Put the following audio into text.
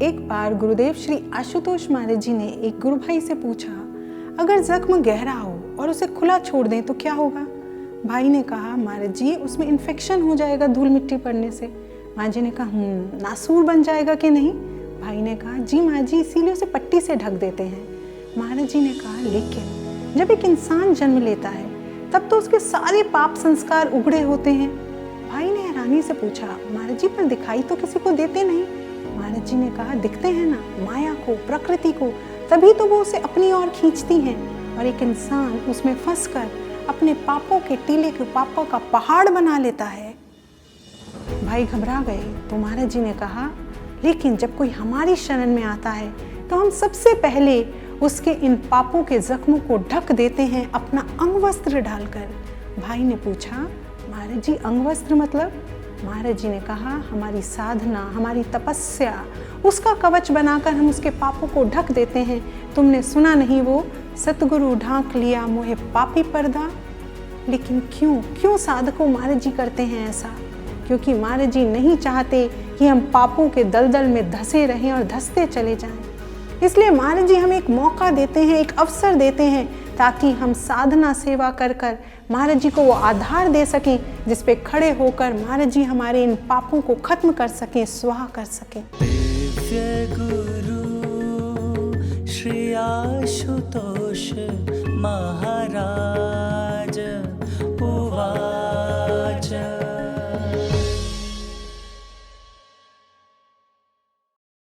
एक बार गुरुदेव श्री आशुतोष महाराज जी ने एक गुरु भाई से पूछा, अगर जख्म गहरा हो और उसे खुला छोड़ दें तो क्या होगा? भाई ने कहा, महाराज जी उसमें इन्फेक्शन हो जाएगा धूल मिट्टी पड़ने से। महाराज जी ने कहा, नासूर बन जाएगा कि नहीं? भाई ने कहा, जी महाराज जी इसीलिए उसे पट्टी से ढक देते हैं। महाराज जी ने कहा, लेकिन जब एक इंसान जन्म लेता है तब तो उसके सारे पाप संस्कार उगड़े होते हैं। भाई ने हैरानी से पूछा, महाराज जी पर दिखाई तो किसी को देते नहीं? महाराज जी ने कहा, दिखते हैं ना, माया को, प्रकृति को, तभी तो वो उसे अपनी ओर खींचती हैं और एक इंसान उसमें फंसकर अपने पापों के टीले के पापों का पहाड़ बना लेता है। भाई घबरा गए तो महाराज जी ने कहा, लेकिन जब कोई हमारी शरण में आता है तो हम सबसे पहले उसके इन पापों के जख्मों को ढक देते हैं अपना अंगवस्त्र डालकर। भाई ने पूछा, महाराज जी अंगवस्त्र मतलब? महाराज जी ने कहा, हमारी साधना, हमारी तपस्या, उसका कवच बनाकर हम उसके पापों को ढक देते हैं। तुमने सुना नहीं वो, सतगुरु ढांक लिया मोहे पापी पर्दा? लेकिन क्यों साधकों महाराज जी करते हैं ऐसा? क्योंकि महाराज जी नहीं चाहते कि हम पापों के दलदल में धंसे रहें और धंसते चले जाएं। इसलिए महाराज जी हमें एक मौका देते हैं, एक अवसर देते हैं, ताकि हम साधना सेवा कर कर महाराज जी को वो आधार दे सकें जिस पे खड़े होकर महाराज जी हमारे इन पापों को खत्म कर सकें, स्वाहा कर सकें। दिव्य गुरु श्री आशुतोष महाराज।